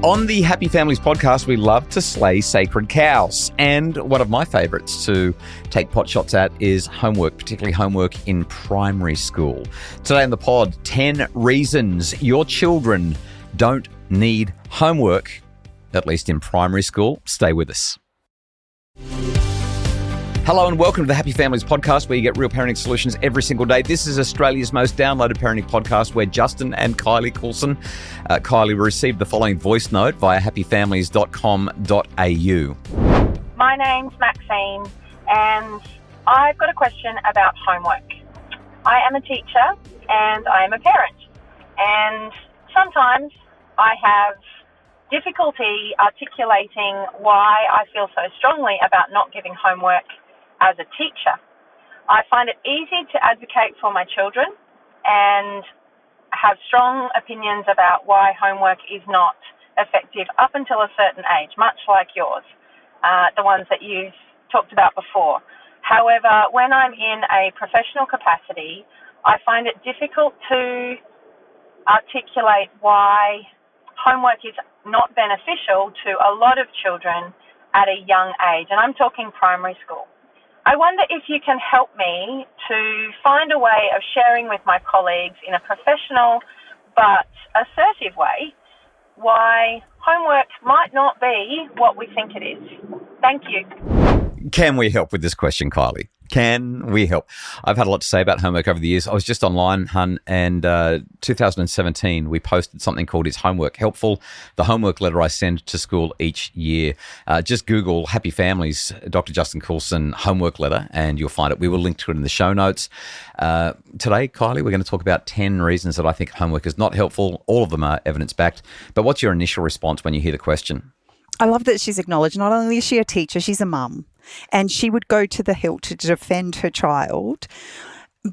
On the Happy Families podcast, we love to slay sacred cows. And one of my favourites to take pot shots at is homework, particularly homework in primary school. Today on the pod, 10 reasons your children don't need homework, at least in primary school. Stay with us. Hello and welcome to the Happy Families podcast, where you get real parenting solutions every single day. This is Australia's most downloaded parenting podcast, where Justin and Kylie Coulson. Kylie received the following voice note via happyfamilies.com.au. My name's Maxine, and I've got a question about homework. I am a teacher and I am a parent, and sometimes I have difficulty articulating why I feel so strongly about not giving homework as a teacher. I find it easy to advocate for my children and have strong opinions about why homework is not effective up until a certain age, much like yours, the ones that you've talked about before. However, when I'm in a professional capacity, I find it difficult to articulate why homework is not beneficial to a lot of children at a young age, and I'm talking primary school. I wonder if you can help me to find a way of sharing with my colleagues in a professional but assertive way why homework might not be what we think it is. Thank you. Can we help with this question, Kylie? Can we help? I've had a lot to say about homework over the years. I was just online, hun, and 2017, we posted something called Is Homework Helpful? The homework letter I send to school each year. Just Google Happy Families, Dr. Justin Coulson homework letter, and you'll find it. We will link to it in the show notes. Today, Kylie, we're going to talk about 10 reasons that I think homework is not helpful. All of them are evidence-backed. But what's your initial response when you hear the question? I love that she's acknowledged not only is she a teacher, she's a mum. And she would go to the hilt to defend her child,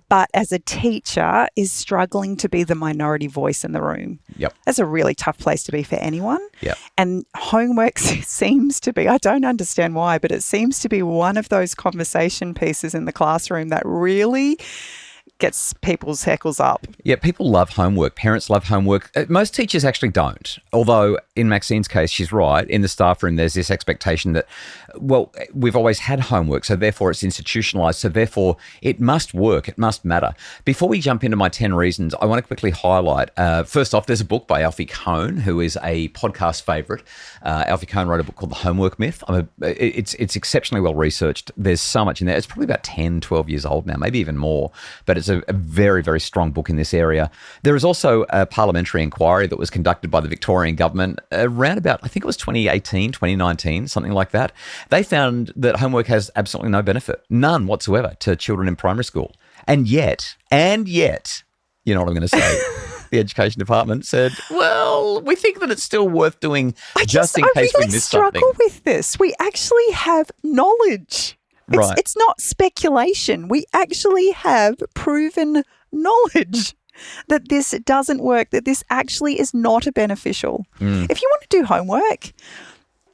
but as a teacher is struggling to be the minority voice in the room. Yep. That's a really tough place to be for anyone. Yep. And homework seems to be, I don't understand why, but it seems to be one of those conversation pieces in the classroom that really gets people's hackles up. Yeah, people love homework. Parents love homework. Most teachers actually don't. Although in Maxine's case, she's right. In the staff room, there's this expectation that, well, we've always had homework, so therefore it's institutionalized, so therefore it must work, it must matter. Before we jump into my 10 reasons, I want to quickly highlight, first off, there's a book by Alfie Kohn, who is a podcast favorite. Alfie Kohn wrote a book called The Homework Myth. It's exceptionally well researched. There's so much in there. It's probably about 10, 12 years old now, maybe even more, but it's a very, very strong book in this area. There is also a parliamentary inquiry that was conducted by the Victorian government around about, I think it was 2018, 2019, something like that. They found that homework has absolutely no benefit, none whatsoever, to children in primary school. And yet, you know what I'm going to say, the Education Department said, well, we think that it's still worth doing just in case we miss something. I really struggle with this. We actually have knowledge. Right. It's not speculation. We actually have proven knowledge that this doesn't work, that this actually is not a beneficial. If you want to do homework,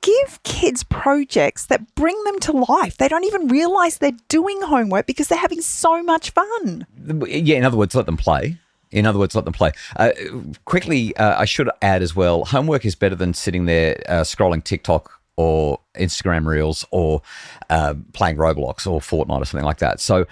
give kids projects that bring them to life. They don't even realise they're doing homework because they're having so much fun. Yeah, in other words, let them play. Quickly, I should add as well, homework is better than sitting there scrolling TikTok or Instagram Reels or playing Roblox or Fortnite or something like that. So,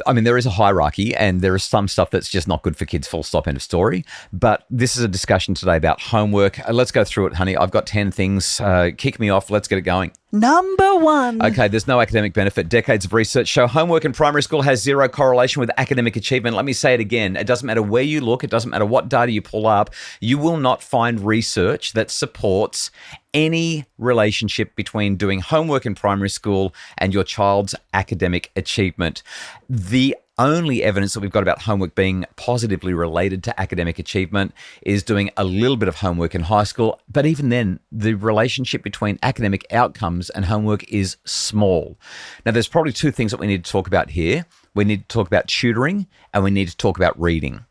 I mean, there is a hierarchy and there is some stuff that's just not good for kids, full stop, end of story. But this is a discussion today about homework. Let's go through it, honey. I've got 10 things. Kick me off. Let's get it going. Number one. Okay, there's no academic benefit. Decades of research show homework in primary school has zero correlation with academic achievement. Let me say it again. It doesn't matter where you look. It doesn't matter what data you pull up. You will not find research that supports any relationship between doing homework in primary school and your child's academic achievement. The only evidence that we've got about homework being positively related to academic achievement is doing a little bit of homework in high school. But even then, the relationship between academic outcomes and homework is small. Now, there's probably two things that we need to talk about here. We need to talk about tutoring and we need to talk about reading.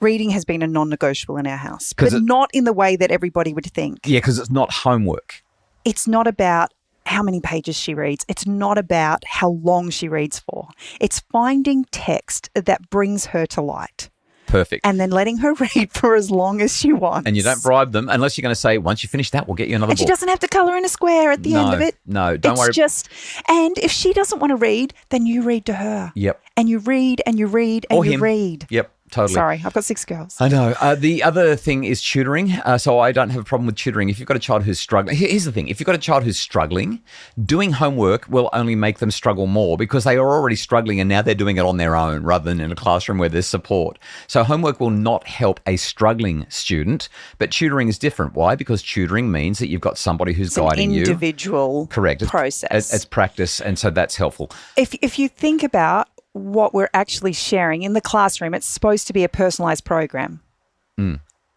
Reading has been a non-negotiable in our house, but not in the way that everybody would think. Yeah, because it's not homework. It's not about how many pages she reads. It's not about how long she reads for. It's finding text that brings her to light. Perfect. And then letting her read for as long as she wants. And you don't bribe them unless you're going to say, once you finish that, we'll get you another And she book. doesn't have to colour in a square at the end of it. No, don't worry. It's just, and if she doesn't want to read, then you read to her. Yep. And you read and you read and Or you him. read. Yep. Totally. Sorry, I've got 6 girls. I know. The other thing is tutoring. So I don't have a problem with tutoring. If you've got a child who's struggling, here's the thing. If you've got a child who's struggling, doing homework will only make them struggle more because they are already struggling and now they're doing it on their own rather than in a classroom where there's support. So homework will not help a struggling student, but tutoring is different. Why? Because tutoring means that you've got somebody who's It's guiding an you. individual Correct. process. It's practice, and so that's helpful. If you think about what we're actually sharing in the classroom, it's supposed to be a personalised program.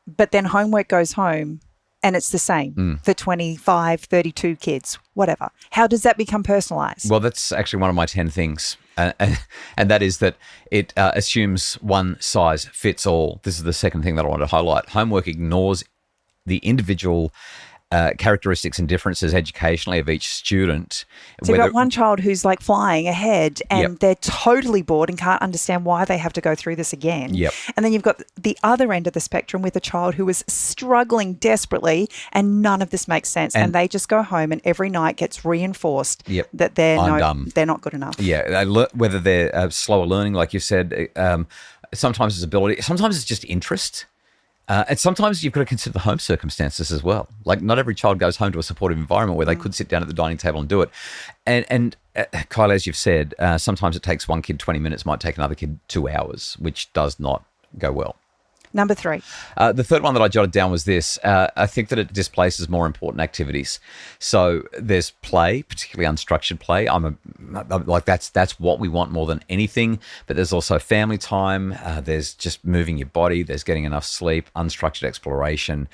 But then homework goes home and it's the same for 25, 32 kids, whatever. How does that become personalised? Well, that's actually one of my 10 things. And that is that it assumes one size fits all. This is the second thing that I want to highlight. Homework ignores the individual characteristics and differences educationally of each student. So you've got one child who's like flying ahead and they're totally bored and can't understand why they have to go through this again. Yep. And then you've got the other end of the spectrum with a child who is struggling desperately and none of this makes sense. And they just go home and every night gets reinforced that they're not good enough. Yeah, whether they're slower learning, like you said, sometimes it's ability, sometimes it's just interest. And sometimes you've got to consider the home circumstances as well. Like not every child goes home to a supportive environment where they could sit down at the dining table and do it. And Kylie, as you've said, sometimes it takes one kid 20 minutes, might take another kid 2 hours, which does not go well. Number 3. The third one that I jotted down was this. I think that it displaces more important activities. So there's play, particularly unstructured play. That's what we want more than anything. But there's also family time. There's just moving your body. There's getting enough sleep, unstructured exploration.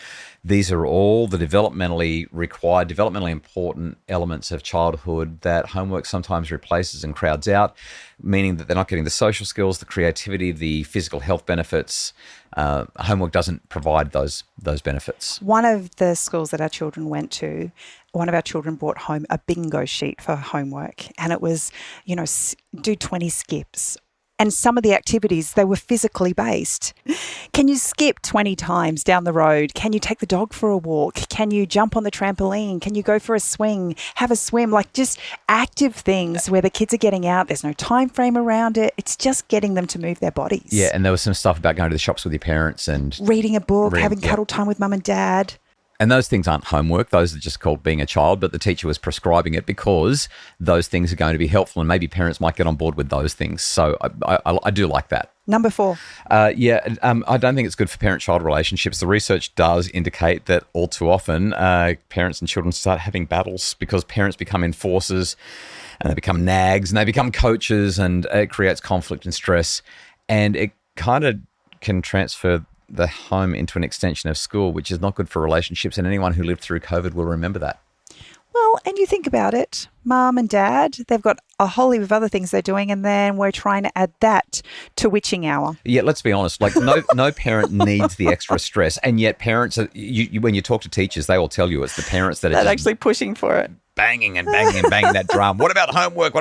These are all the developmentally required, developmentally important elements of childhood that homework sometimes replaces and crowds out, meaning that they're not getting the social skills, the creativity, the physical health benefits. Homework doesn't provide those benefits. One of the schools that our children went to, one of our children brought home a bingo sheet for homework, and it was, do 20 skips. And some of the activities, they were physically based. Can you skip 20 times down the road? Can you take the dog for a walk? Can you jump on the trampoline? Can you go for a swing, have a swim? Like just active things where the kids are getting out. There's no time frame around it. It's just getting them to move their bodies. Yeah, and there was some stuff about going to the shops with your parents and reading a book, having cuddle time with mum and dad. And those things aren't homework. Those are just called being a child, but the teacher was prescribing it because those things are going to be helpful and maybe parents might get on board with those things. So I do like that. Number 4. I don't think it's good for parent-child relationships. The research does indicate that all too often parents and children start having battles because parents become enforcers and they become nags and they become coaches, and it creates conflict and stress. And it kind of can transfer the home into an extension of school, which is not good for relationships. And anyone who lived through COVID will remember that. Well, and you think about it, mum and dad, they've got a whole heap of other things they're doing, and then we're trying to add that to witching hour. Yeah, let's be honest. Like no parent needs the extra stress, and yet parents, when you talk to teachers, they will tell you it's the parents that are actually pushing for it. Banging and banging and banging that drum. What about homework?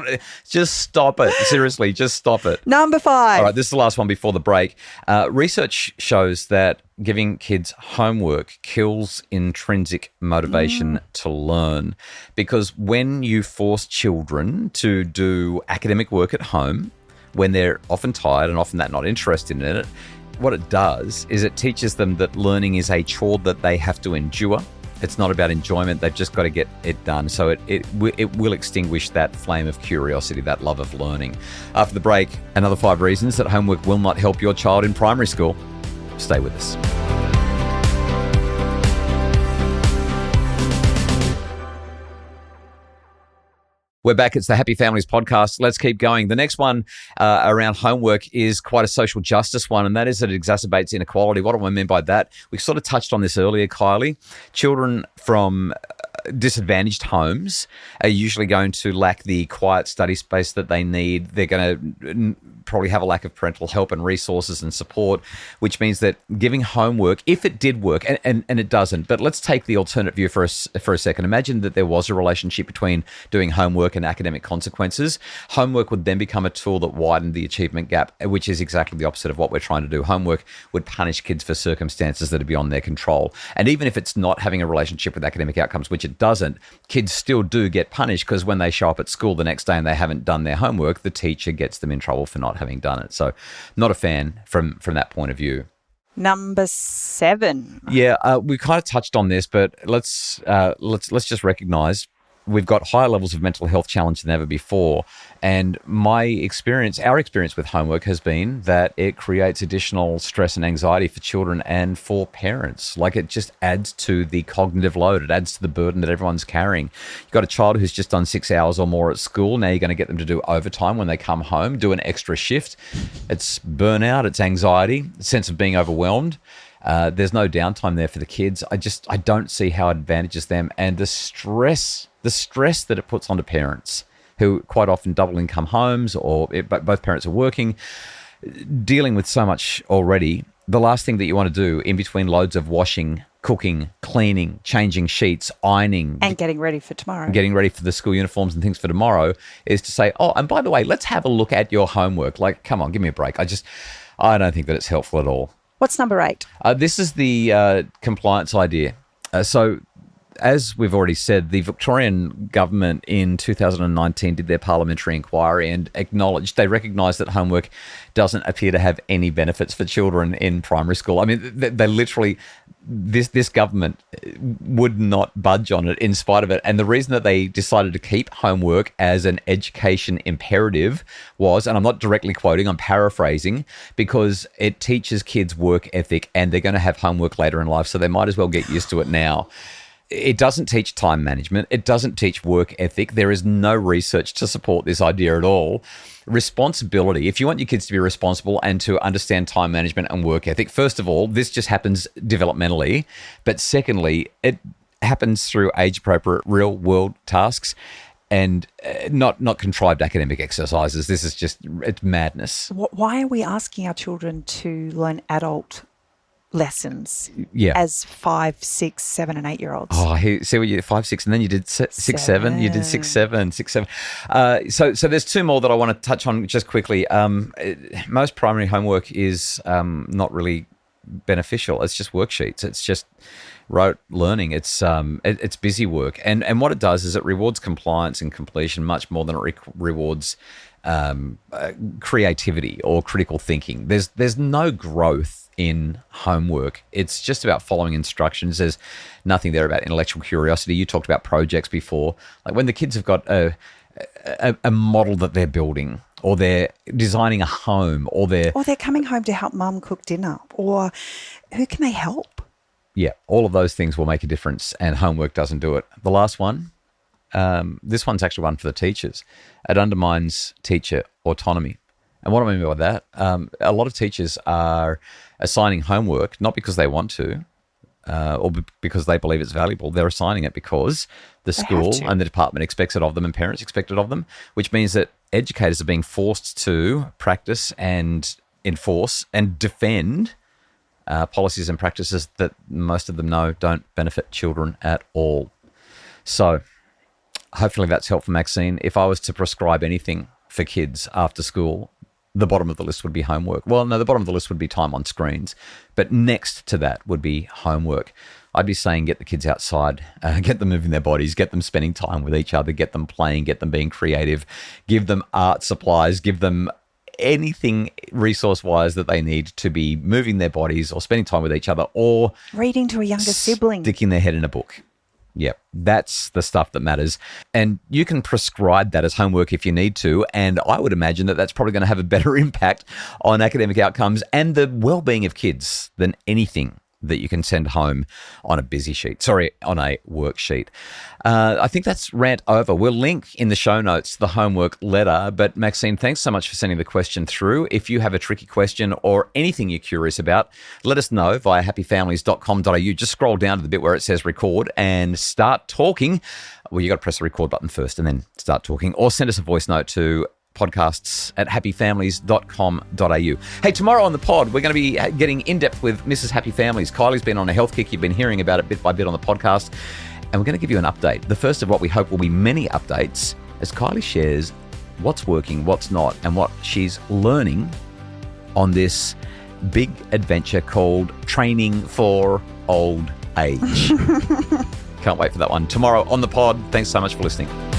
Just stop it. Seriously, just stop it. Number 5. All right, this is the last one before the break. Research shows that giving kids homework kills intrinsic motivation to learn, because when you force children to do academic work at home, when they're often tired and often not interested in it, what it does is it teaches them that learning is a chore that they have to endure. It's not about enjoyment. They've just got to get it done. So it will extinguish that flame of curiosity, that love of learning. After the break, another 5 reasons that homework will not help your child in primary school. Stay with us. We're back. It's the Happy Families podcast. Let's keep going. The next one around homework is quite a social justice one, and that is that it exacerbates inequality. What do I mean by that? We sort of touched on this earlier, Kylie. Children from disadvantaged homes are usually going to lack the quiet study space that they need. They're going to probably have a lack of parental help and resources and support, which means that giving homework, if it did work, and it doesn't, but let's take the alternate view for a second. Imagine that there was a relationship between doing homework and academic consequences. Homework would then become a tool that widened the achievement gap, which is exactly the opposite of what we're trying to do. Homework would punish kids for circumstances that are beyond their control. And even if it's not having a relationship with academic outcomes, which it doesn't, kids still do get punished because when they show up at school the next day and they haven't done their homework, the teacher gets them in trouble for not having done it. So not a fan from that point of view. Number 7. Yeah, we kind of touched on this, but let's just recognize we've got higher levels of mental health challenge than ever before. And our experience with homework has been that it creates additional stress and anxiety for children and for parents. Like, it just adds to the cognitive load. It adds to the burden that everyone's carrying. You've got a child who's just done 6 hours or more at school. Now you're going to get them to do overtime when they come home, do an extra shift. It's burnout, it's anxiety, a sense of being overwhelmed. There's no downtime there for the kids. I don't see how it advantages them. And the stress that it puts onto parents who quite often double income homes both parents are working, dealing with so much already. The last thing that you want to do in between loads of washing, cooking, cleaning, changing sheets, ironing. And getting ready for tomorrow. Getting ready for the school uniforms and things for tomorrow is to say, oh, and by the way, let's have a look at your homework. Like, come on, give me a break. I don't think that it's helpful at all. What's number 8? This is the compliance idea. So, as we've already said, the Victorian government in 2019 did their parliamentary inquiry and they recognised that homework doesn't appear to have any benefits for children in primary school. I mean, they literally, this government would not budge on it in spite of it. And the reason that they decided to keep homework as an education imperative was, and I'm not directly quoting, I'm paraphrasing, because it teaches kids work ethic and they're going to have homework later in life, so they might as well get used to it now. It doesn't teach time management. It doesn't teach work ethic. There is no research to support this idea at all. Responsibility. If you want your kids to be responsible and to understand time management and work ethic, first of all, this just happens developmentally. But secondly, it happens through age-appropriate real-world tasks and not contrived academic exercises. This is it's madness. Why are we asking our children to learn adult lessons as 5, 6, 7 and 8-year-olds? Oh, see what you did 5, 6, and then you did 6, 7. You did 6, 7, 6, 7. So there's 2 more that I want to touch on just quickly. Most primary homework is not really beneficial. It's just worksheets. It's just rote learning. It's busy work, and what it does is it rewards compliance and completion much more than it rewards creativity or critical thinking. There's no growth in homework. It's just about following instructions. There's nothing there about intellectual curiosity. You talked about projects before. Like when the kids have got a model that they're building, or they're designing a home, or they're coming home to help mum cook dinner, or who can they help? Yeah, all of those things will make a difference, and homework doesn't do it. The last one, this one's actually one for the teachers. It undermines teacher autonomy. And what do I mean by that? A lot of teachers are assigning homework not because they want to or because they believe it's valuable. They're assigning it because the school and the department expects it of them and parents expect it of them, which means that educators are being forced to practice and enforce and defend policies and practices that most of them know don't benefit children at all. So hopefully that's helpful, Maxine. If I was to prescribe anything for kids after school, the bottom of the list would be homework. Well, no, the bottom of the list would be time on screens. But next to that would be homework. I'd be saying get the kids outside, get them moving their bodies, get them spending time with each other, get them playing, get them being creative, give them art supplies, give them anything resource-wise that they need to be moving their bodies or spending time with each other or reading to a younger sibling, sticking their head in a book. Yeah, that's the stuff that matters. And you can prescribe that as homework if you need to. And I would imagine that that's probably going to have a better impact on academic outcomes and the well-being of kids than anything that you can send home on a on a worksheet. I think that's rant over. We'll link in the show notes the homework letter. But Maxine, thanks so much for sending the question through. If you have a tricky question or anything you're curious about, let us know via happyfamilies.com.au. Just scroll down to the bit where it says record and start talking. Well, you got to press the record button first and then start talking, or send us a voice note to podcasts@happyfamilies.com.au. Hey, tomorrow on the pod, we're going to be getting in-depth with Mrs. Happy Families. Kylie's been on a health kick. You've been hearing about it bit by bit on the podcast. And we're going to give you an update. The first of what we hope will be many updates as Kylie shares what's working, what's not, and what she's learning on this big adventure called Training for Old Age. Can't wait for that one. Tomorrow on the pod. Thanks so much for listening.